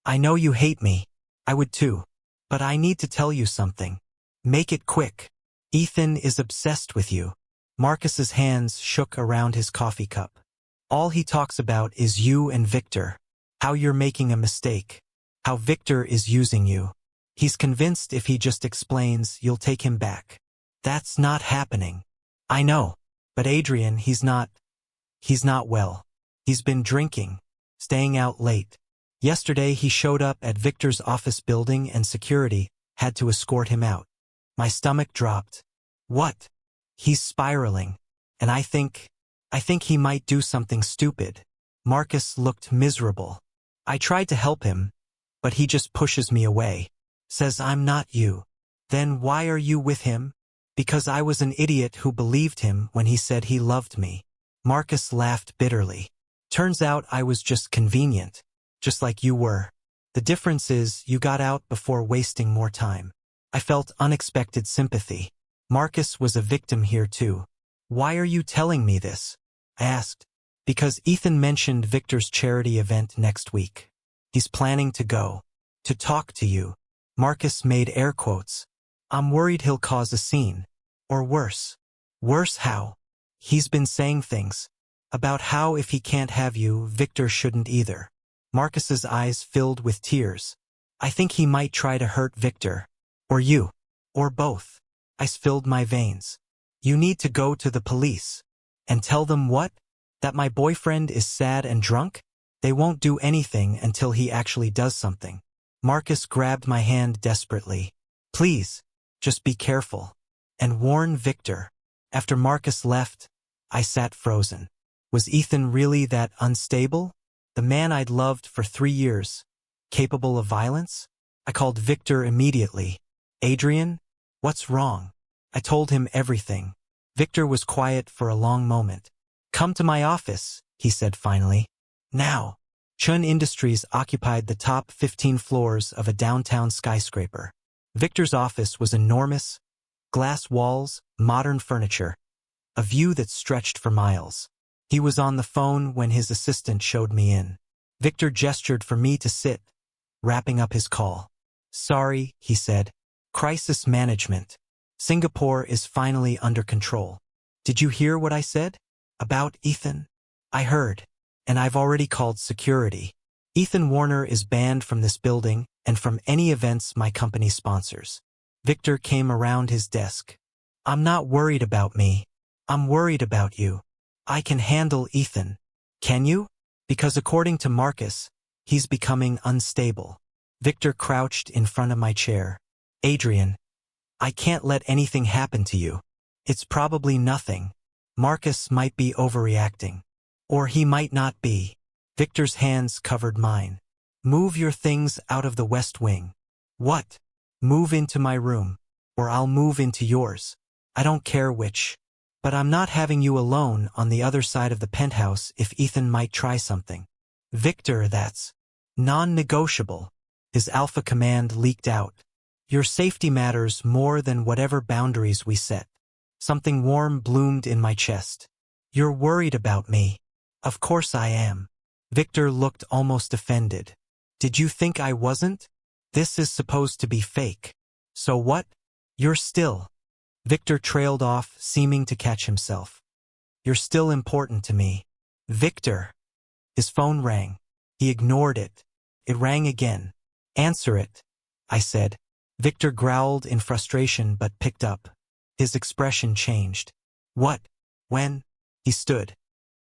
I know you hate me. I would too. But I need to tell you something. Make it quick. Ethan is obsessed with you. Marcus's hands shook around his coffee cup. All he talks about is you and Victor. How you're making a mistake. How Victor is using you. He's convinced if he just explains, you'll take him back. That's not happening. I know. But Adrian, he's not well. He's been drinking, staying out late. Yesterday he showed up at Victor's office building and security had to escort him out. My stomach dropped. What? He's spiraling. And I think he might do something stupid. Marcus looked miserable. I tried to help him, but he just pushes me away. Says I'm not you. Then why are you with him? Because I was an idiot who believed him when he said he loved me. Marcus laughed bitterly. Turns out I was just convenient. Just like you were. The difference is you got out before wasting more time. I felt unexpected sympathy. Marcus was a victim here too. Why are you telling me this? I asked. Because Ethan mentioned Victor's charity event next week. He's planning to go. To talk to you. Marcus made air quotes. I'm worried he'll cause a scene. Or worse. Worse how? He's been saying things. About how if he can't have you, Victor shouldn't either. Marcus's eyes filled with tears. I think he might try to hurt Victor. Or you. Or both. Ice filled my veins. You need to go to the police. And tell them what? That my boyfriend is sad and drunk? They won't do anything until he actually does something. Marcus grabbed my hand desperately. Please, just be careful. And warn Victor. After Marcus left, I sat frozen. Was Ethan really that unstable? The man I'd loved for 3 years. Capable of violence? I called Victor immediately. Adrian? What's wrong? I told him everything. Victor was quiet for a long moment. Come to my office, he said finally. Now. Chun Industries occupied the top 15 floors of a downtown skyscraper. Victor's office was enormous. Glass walls, modern furniture. A view that stretched for miles. He was on the phone when his assistant showed me in. Victor gestured for me to sit, wrapping up his call. Sorry, he said. Crisis management. Singapore is finally under control. Did you hear what I said? About Ethan? I heard. And I've already called security. Ethan Warner is banned from this building and from any events my company sponsors. Victor came around his desk. I'm not worried about me. I'm worried about you. I can handle Ethan. Can you? Because according to Marcus, he's becoming unstable. Victor crouched in front of my chair. Adrian, I can't let anything happen to you. It's probably nothing. Marcus might be overreacting. Or he might not be. Victor's hands covered mine. Move your things out of the West Wing. What? Move into my room. Or I'll move into yours. I don't care which. But I'm not having you alone on the other side of the penthouse if Ethan might try something. Victor, that's non-negotiable. His alpha command leaked out. Your safety matters more than whatever boundaries we set. Something warm bloomed in my chest. You're worried about me. Of course I am. Victor looked almost offended. Did you think I wasn't? This is supposed to be fake. So what? You're still. Victor trailed off, seeming to catch himself. You're still important to me. Victor. His phone rang. He ignored it. It rang again. Answer it, I said. Victor growled in frustration but picked up. His expression changed. What? When? He stood.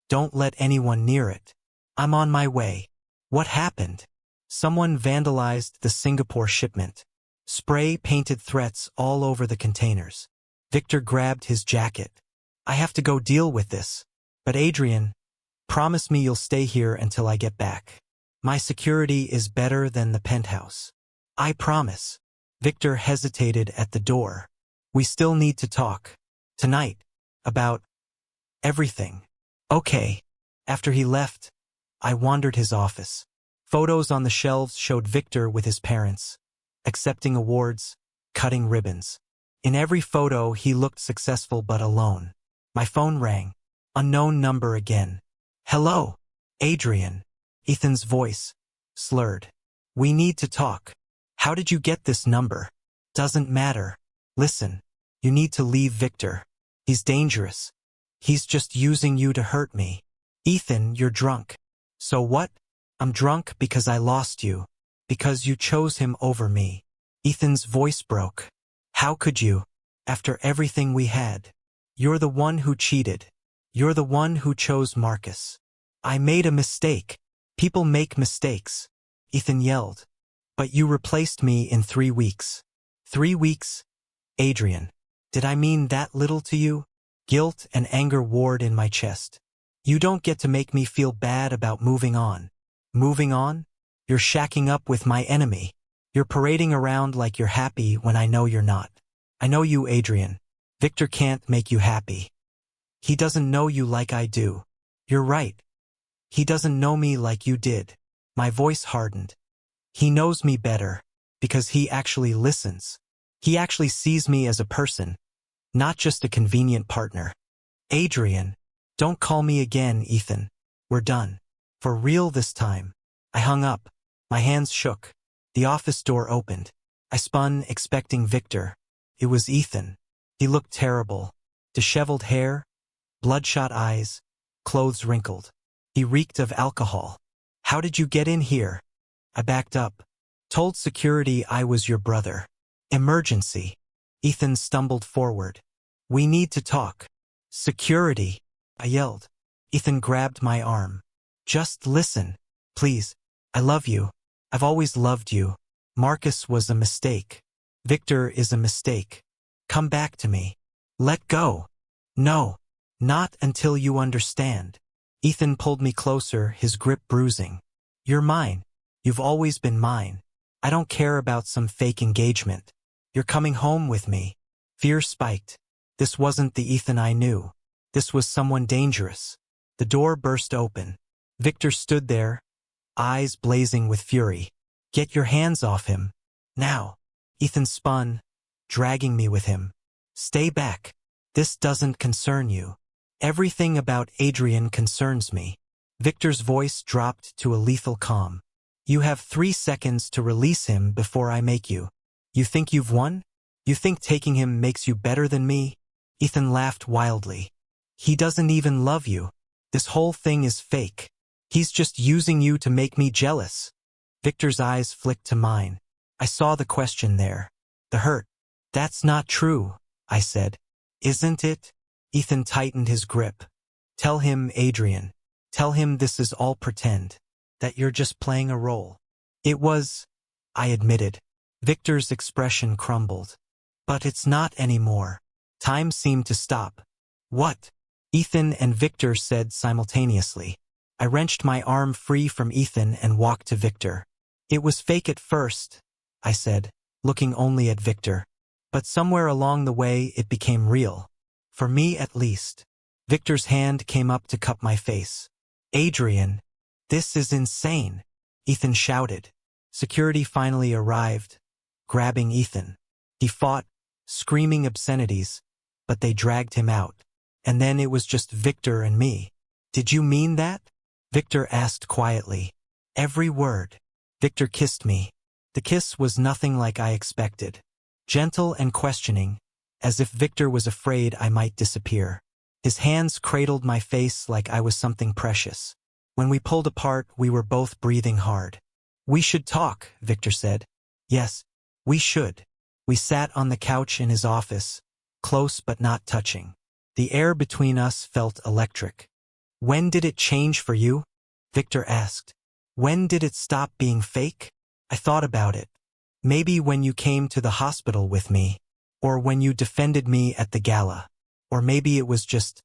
Don't let anyone near it. I'm on my way. What happened? Someone vandalized the Singapore shipment. Spray painted threats all over the containers. Victor grabbed his jacket. I have to go deal with this. But Adrian, promise me you'll stay here until I get back. My security is better than the penthouse. I promise. Victor hesitated at the door. We still need to talk. Tonight. About everything. Okay. After he left, I wandered his office. Photos on the shelves showed Victor with his parents, accepting awards, cutting ribbons. In every photo, he looked successful but alone. My phone rang. Unknown number again. Hello, Adrian. Ethan's voice, slurred. We need to talk. How did you get this number? Doesn't matter. Listen, you need to leave Victor. He's dangerous. He's just using you to hurt me. Ethan, you're drunk. So what? I'm drunk because I lost you. Because you chose him over me. Ethan's voice broke. How could you? After everything we had. You're the one who cheated. You're the one who chose Marcus. I made a mistake. People make mistakes. Ethan yelled. But you replaced me in 3 weeks. 3 weeks? Adrian. Did I mean that little to you? Guilt and anger warred in my chest. You don't get to make me feel bad about moving on. Moving on? You're shacking up with my enemy. You're parading around like you're happy when I know you're not. I know you, Adrian. Victor can't make you happy. He doesn't know you like I do. You're right. He doesn't know me like you did. My voice hardened. He knows me better, because he actually listens. He actually sees me as a person, not just a convenient partner. Adrian, don't call me again, Ethan. We're done. For real this time. I hung up. My hands shook. The office door opened. I spun, expecting Victor. It was Ethan. He looked terrible. Disheveled hair, bloodshot eyes, clothes wrinkled. He reeked of alcohol. How did you get in here? I backed up. Told security I was your brother. Emergency. Ethan stumbled forward. We need to talk. Security, I yelled. Ethan grabbed my arm. Just listen, please. I love you. I've always loved you. Marcus was a mistake. Victor is a mistake. Come back to me. Let go. No, not until you understand. Ethan pulled me closer, his grip bruising. You're mine. You've always been mine. I don't care about some fake engagement. You're coming home with me. Fear spiked. This wasn't the Ethan I knew. This was someone dangerous. The door burst open. Victor stood there, eyes blazing with fury. Get your hands off him. Now. Ethan spun, dragging me with him. Stay back. This doesn't concern you. Everything about Adrian concerns me. Victor's voice dropped to a lethal calm. You have 3 seconds to release him before I make you. You think you've won? You think taking him makes you better than me? Ethan laughed wildly. He doesn't even love you. This whole thing is fake. He's just using you to make me jealous. Victor's eyes flicked to mine. I saw the question there. The hurt. That's not true, I said. Isn't it? Ethan tightened his grip. Tell him, Adrian. Tell him this is all pretend. That you're just playing a role. It was, I admitted. Victor's expression crumbled. But it's not anymore. Time seemed to stop. What? Ethan and Victor said simultaneously. I wrenched my arm free from Ethan and walked to Victor. It was fake at first, I said, looking only at Victor. But somewhere along the way it became real. For me at least. Victor's hand came up to cup my face. Adrian, this is insane, Ethan shouted. Security finally arrived, grabbing Ethan. He fought, screaming obscenities, but they dragged him out. And then it was just Victor and me. Did you mean that? Victor asked quietly. Every word. Victor kissed me. The kiss was nothing like I expected. Gentle and questioning, as if Victor was afraid I might disappear. His hands cradled my face like I was something precious. When we pulled apart, we were both breathing hard. We should talk, Victor said. Yes, we should. We sat on the couch in his office, close but not touching. The air between us felt electric. When did it change for you? Victor asked. When did it stop being fake? I thought about it. Maybe when you came to the hospital with me, or when you defended me at the gala, or maybe it was just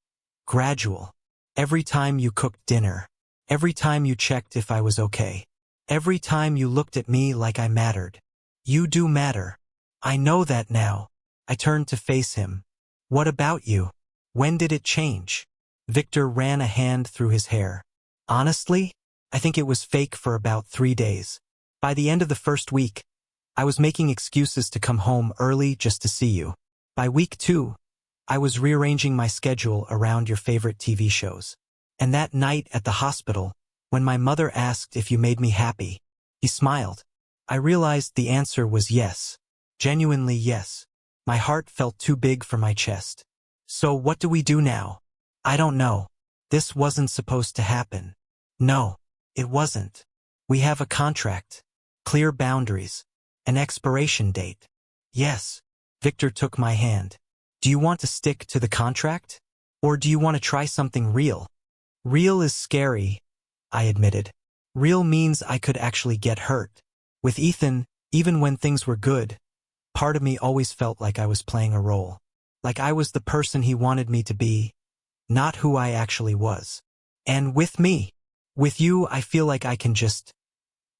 gradual. Every time you cooked dinner, every time you checked if I was okay, every time you looked at me like I mattered. You do matter. I know that now. I turned to face him. What about you? When did it change? Victor ran a hand through his hair. Honestly, I think it was fake for about 3 days. By the end of the first week, I was making excuses to come home early just to see you. By week 2, I was rearranging my schedule around your favorite TV shows. And that night at the hospital, when my mother asked if you made me happy, he smiled. I realized the answer was yes. Genuinely yes. My heart felt too big for my chest. So what do we do now? I don't know. This wasn't supposed to happen. No, it wasn't. We have a contract, clear boundaries, an expiration date. Yes. Victor took my hand. Do you want to stick to the contract? Or do you want to try something real? Real is scary, I admitted. Real means I could actually get hurt. With Ethan, even when things were good, part of me always felt like I was playing a role. Like I was the person he wanted me to be, not who I actually was. And with me, with you, I feel like I can just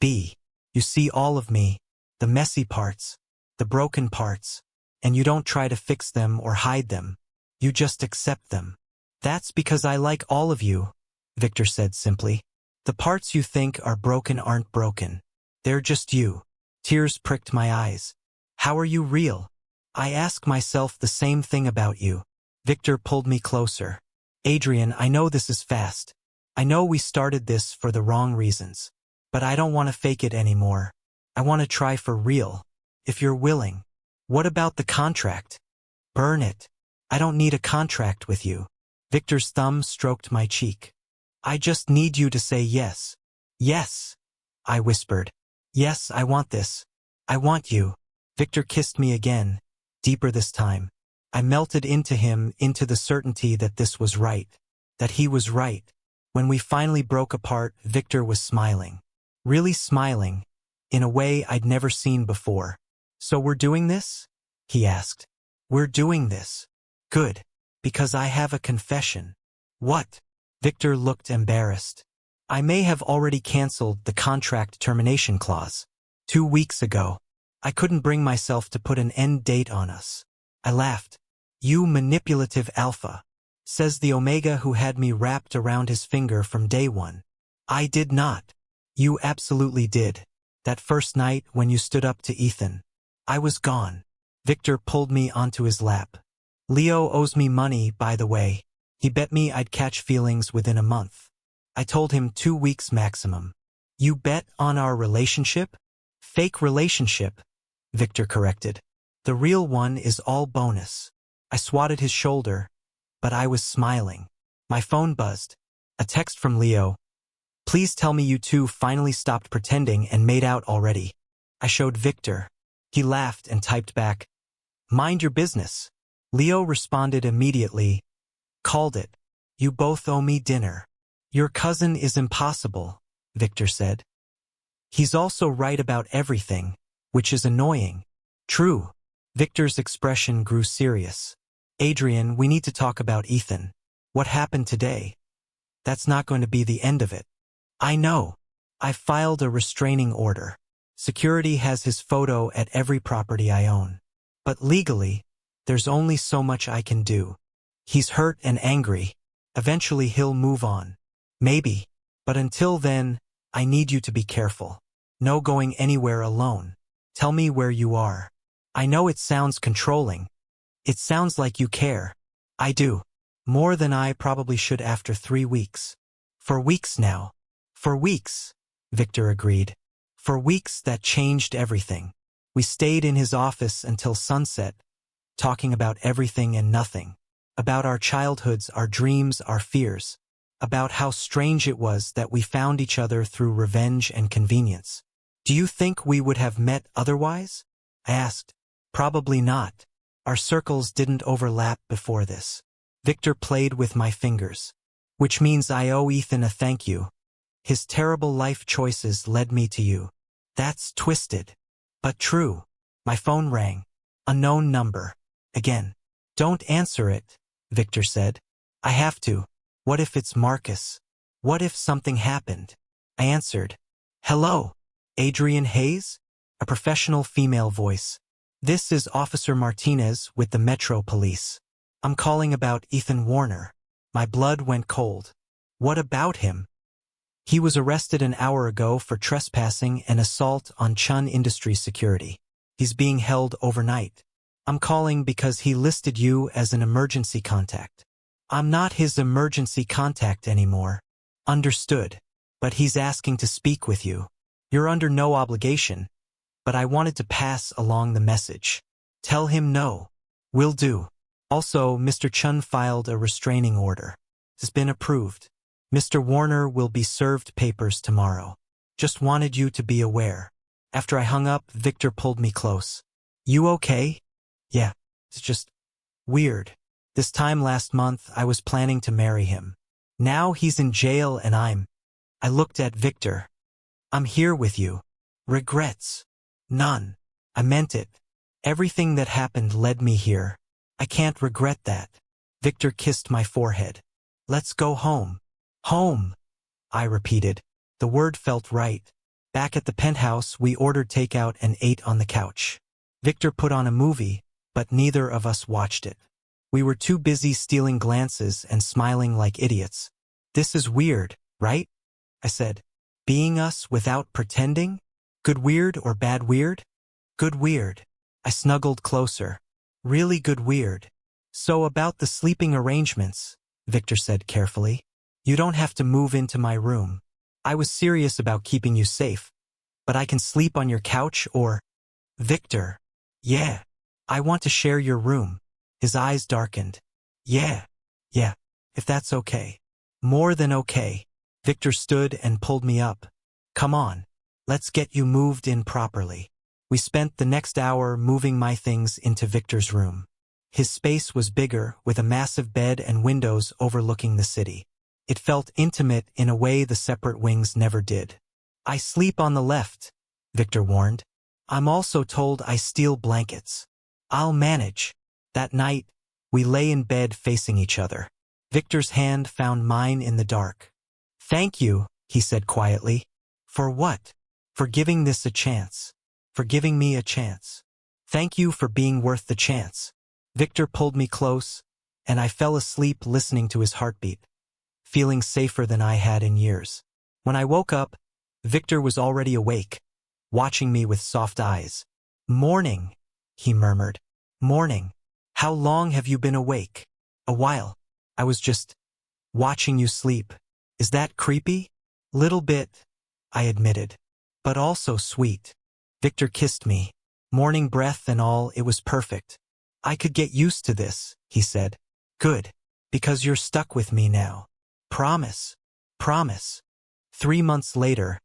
be. You see all of me, the messy parts, the broken parts, and you don't try to fix them or hide them. You just accept them. That's because I like all of you, Victor said simply. The parts you think are broken aren't broken. They're just you. Tears pricked my eyes. How are you real? I ask myself the same thing about you. Victor pulled me closer. Adrian, I know this is fast. I know we started this for the wrong reasons. But I don't want to fake it anymore. I want to try for real. If you're willing. What about the contract? Burn it. I don't need a contract with you. Victor's thumb stroked my cheek. I just need you to say yes. Yes, I whispered. Yes, I want this. I want you. Victor kissed me again, deeper this time. I melted into him, into the certainty that this was right. That he was right. When we finally broke apart, Victor was smiling. Really smiling, in a way I'd never seen before. So we're doing this? He asked. We're doing this. Good. Because I have a confession. What? Victor looked embarrassed. I may have already canceled the contract termination clause. 2 weeks ago. I couldn't bring myself to put an end date on us. I laughed. You manipulative alpha. Says the Omega who had me wrapped around his finger from day one. I did not. You absolutely did. That first night when you stood up to Ethan. I was gone. Victor pulled me onto his lap. Leo owes me money, by the way. He bet me I'd catch feelings within a month. I told him 2 weeks maximum. You bet on our relationship? Fake relationship, Victor corrected. The real one is all bonus. I swatted his shoulder, but I was smiling. My phone buzzed. A text from Leo. Please tell me you two finally stopped pretending and made out already. I showed Victor. He laughed and typed back, mind your business. Leo responded immediately. Called it. You both owe me dinner. Your cousin is impossible, Victor said. He's also right about everything, which is annoying. True. Victor's expression grew serious. Adrian, we need to talk about Ethan. What happened today? That's not going to be the end of it. I know. I filed a restraining order. Security has his photo at every property I own. But legally, there's only so much I can do. He's hurt and angry. Eventually he'll move on. Maybe. But until then, I need you to be careful. No going anywhere alone. Tell me where you are. I know it sounds controlling. It sounds like you care. I do. More than I probably should after 3 weeks. For weeks now. For weeks, Victor agreed. For weeks that changed everything. We stayed in his office until sunset, talking about everything and nothing. About our childhoods, our dreams, our fears. About how strange it was that we found each other through revenge and convenience. Do you think we would have met otherwise? I asked. Probably not. Our circles didn't overlap before this. Victor played with my fingers. Which means I owe Ethan a thank you. His terrible life choices led me to you. That's twisted. But true. My phone rang. Unknown number. Again. Don't answer it, Victor said. I have to. What if it's Marcus? What if something happened? I answered. Hello. Adrian Hayes? A professional female voice. This is Officer Martinez with the Metro Police. I'm calling about Ethan Warner. My blood went cold. What about him? He was arrested an hour ago for trespassing and assault on Chun Industries security. He's being held overnight. I'm calling because he listed you as an emergency contact. I'm not his emergency contact anymore. Understood. But he's asking to speak with you. You're under no obligation, but I wanted to pass along the message. Tell him no. Will do. Also, Mr. Chun filed a restraining order. It's been approved. Mr. Warner will be served papers tomorrow. Just wanted you to be aware. After I hung up, Victor pulled me close. You okay? Yeah, it's just weird. This time last month, I was planning to marry him. Now he's in jail and I looked at Victor. I'm here with you. Regrets? None. I meant it. Everything that happened led me here. I can't regret that. Victor kissed my forehead. Let's go home. Home, I repeated. The word felt right. Back at the penthouse, we ordered takeout and ate on the couch. Victor put on a movie, but neither of us watched it. We were too busy stealing glances and smiling like idiots. This is weird, right? I said. Being us without pretending? Good weird or bad weird? Good weird. I snuggled closer. Really good weird. So about the sleeping arrangements, Victor said carefully. You don't have to move into my room. I was serious about keeping you safe. But I can sleep on your couch or… Victor. Yeah. I want to share your room. His eyes darkened. Yeah. If that's okay. More than okay. Victor stood and pulled me up. Come on. Let's get you moved in properly. We spent the next hour moving my things into Victor's room. His space was bigger, with a massive bed and windows overlooking the city. It felt intimate in a way the separate wings never did. I sleep on the left, Victor warned. I'm also told I steal blankets. I'll manage. That night, we lay in bed facing each other. Victor's hand found mine in the dark. Thank you, he said quietly. For what? For giving this a chance. For giving me a chance. Thank you for being worth the chance. Victor pulled me close, and I fell asleep listening to his heartbeat, feeling safer than I had in years. When I woke up, Victor was already awake, watching me with soft eyes. Morning, he murmured. Morning. How long have you been awake? A while. I was just watching you sleep. Is that creepy? Little bit, I admitted. But also sweet. Victor kissed me. Morning breath and all, it was perfect. I could get used to this, he said. Good. Because you're stuck with me now. Promise. Promise. 3 months later,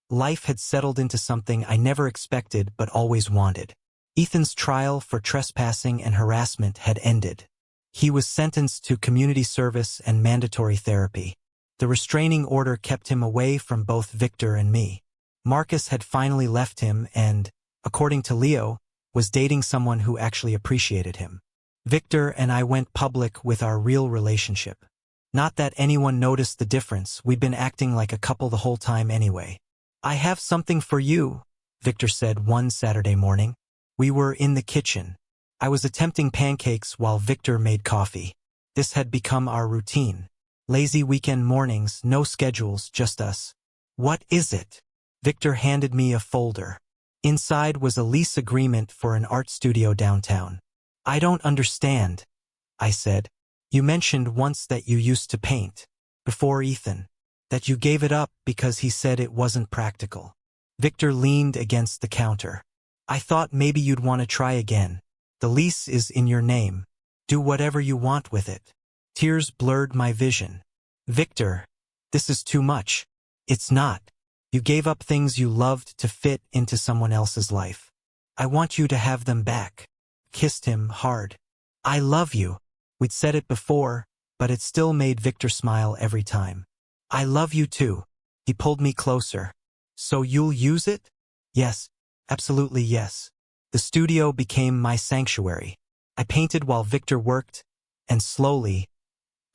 life had settled into something I never expected but always wanted. Ethan's trial for trespassing and harassment had ended. He was sentenced to community service and mandatory therapy. The restraining order kept him away from both Victor and me. Marcus had finally left him and, according to Leo, was dating someone who actually appreciated him. Victor and I went public with our real relationship. Not that anyone noticed the difference, we'd been acting like a couple the whole time anyway. "I have something for you," Victor said one Saturday morning. We were in the kitchen. I was attempting pancakes while Victor made coffee. This had become our routine. Lazy weekend mornings, no schedules, just us. "What is it?" Victor handed me a folder. Inside was a lease agreement for an art studio downtown. "I don't understand," I said. "You mentioned once that you used to paint. Before Ethan. That you gave it up because he said it wasn't practical." Victor leaned against the counter. "I thought maybe you'd want to try again. The lease is in your name. Do whatever you want with it." Tears blurred my vision. "Victor, this is too much." "It's not. You gave up things you loved to fit into someone else's life. I want you to have them back." Kissed him hard. "I love you." We'd said it before, but it still made Victor smile every time. "I love you too." He pulled me closer. "So you'll use it?" "Yes, absolutely yes." The studio became my sanctuary. I painted while Victor worked, and slowly,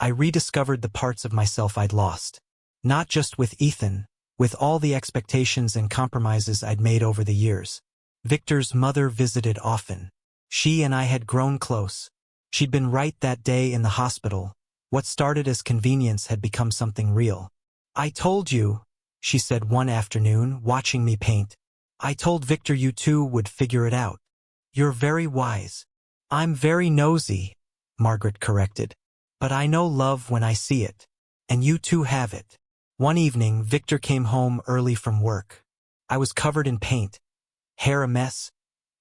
I rediscovered the parts of myself I'd lost. Not just with Ethan, with all the expectations and compromises I'd made over the years. Victor's mother visited often. She and I had grown close. She'd been right that day in the hospital. What started as convenience had become something real. "I told you," she said one afternoon, watching me paint. "I told Victor you two would figure it out. You're very wise." "I'm very nosy," Margaret corrected. "But I know love when I see it. And you two have it." One evening, Victor came home early from work. I was covered in paint, hair a mess,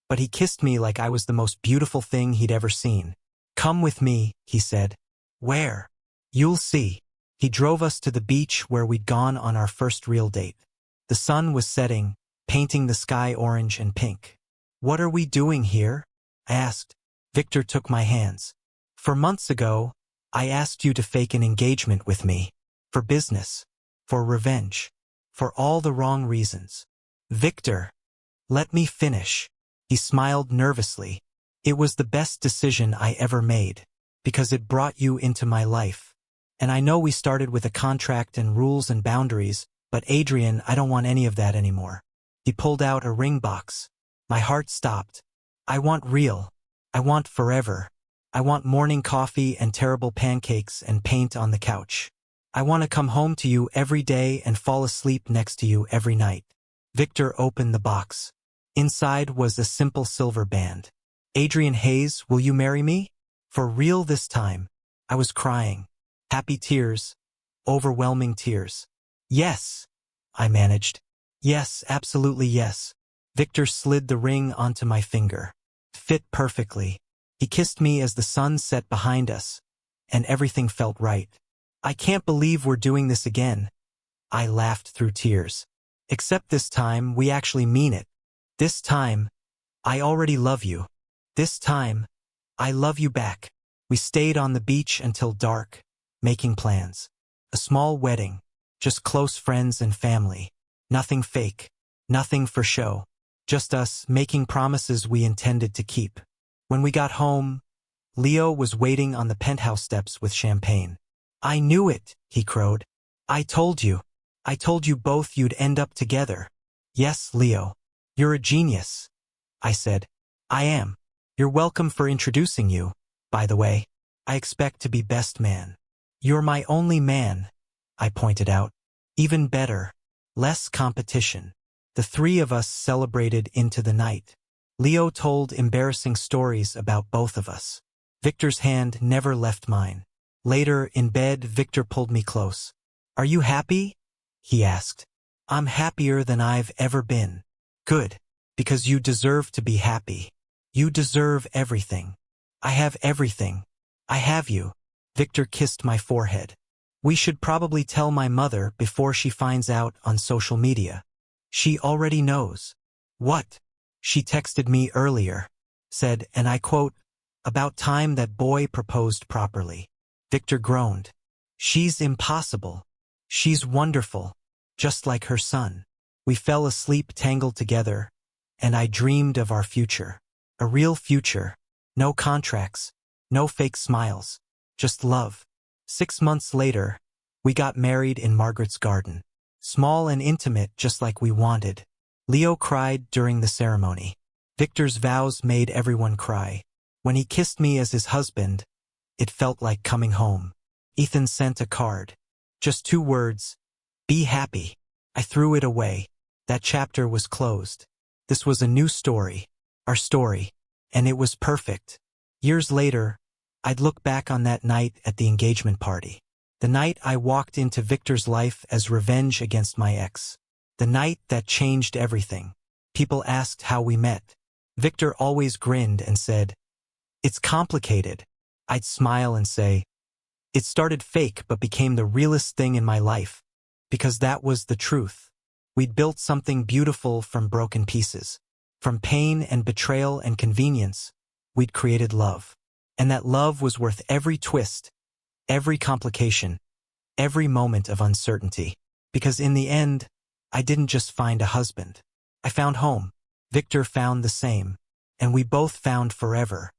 but he kissed me like I was the most beautiful thing he'd ever seen. "Come with me," he said. "Where?" "You'll see." He drove us to the beach where we'd gone on our first real date. The sun was setting, painting the sky orange and pink. "What are we doing here?" I asked. Victor took my hands. "For months ago, I asked you to fake an engagement with me. For business. For revenge. For all the wrong reasons." "Victor, let me finish." He smiled nervously. "It was the best decision I ever made. Because it brought you into my life. And I know we started with a contract and rules and boundaries, but Adrian, I don't want any of that anymore." He pulled out a ring box. My heart stopped. "I want real. I want forever. I want morning coffee and terrible pancakes and paint on the couch. I want to come home to you every day and fall asleep next to you every night." Victor opened the box. Inside was a simple silver band. "Adrian Hayes, will you marry me? For real this time?" I was crying. Happy tears. Overwhelming tears. "Yes," I managed. "Yes, absolutely yes." Victor slid the ring onto my finger. Fit perfectly. He kissed me as the sun set behind us, and everything felt right. "I can't believe we're doing this again." I laughed through tears. "Except this time, we actually mean it. This time, I already love you. This time, I love you back." We stayed on the beach until dark, making plans. A small wedding, just close friends and family. Nothing fake, nothing for show. Just us making promises we intended to keep. When we got home, Leo was waiting on the penthouse steps with champagne. "I knew it," he crowed. I told you both you'd end up together." "Yes, Leo. You're a genius," I said. "I am. You're welcome for introducing you, by the way. I expect to be best man." "You're my only man," I pointed out. "Even better. Less competition." The three of us celebrated into the night. Leo told embarrassing stories about both of us. Victor's hand never left mine. Later, in bed, Victor pulled me close. "Are you happy?" he asked. "I'm happier than I've ever been." "Good. Because you deserve to be happy. You deserve everything." "I have everything. I have you." Victor kissed my forehead. "We should probably tell my mother before she finds out on social media." "She already knows." "What?" "She texted me earlier. Said, and I quote, 'About time that boy proposed properly.'" Victor groaned. "She's impossible. She's wonderful. Just like her son." We fell asleep tangled together, and I dreamed of our future. A real future. No contracts. No fake smiles. Just love. 6 months later, we got married in Margaret's garden. Small and intimate, just like we wanted. Leo cried during the ceremony. Victor's vows made everyone cry. When he kissed me as his husband, it felt like coming home. Ethan sent a card. Just 2 words, "Be happy." I threw it away. That chapter was closed. This was a new story, our story, and it was perfect. Years later, I'd look back on that night at the engagement party. The night I walked into Victor's life as revenge against my ex. The night that changed everything. People asked how we met. Victor always grinned and said, "It's complicated." I'd smile and say, "It started fake but became the realest thing in my life." Because that was the truth. We'd built something beautiful from broken pieces. From pain and betrayal and convenience, we'd created love. And that love was worth every twist, every complication, every moment of uncertainty. Because in the end, I didn't just find a husband. I found home. Victor found the same. And we both found forever.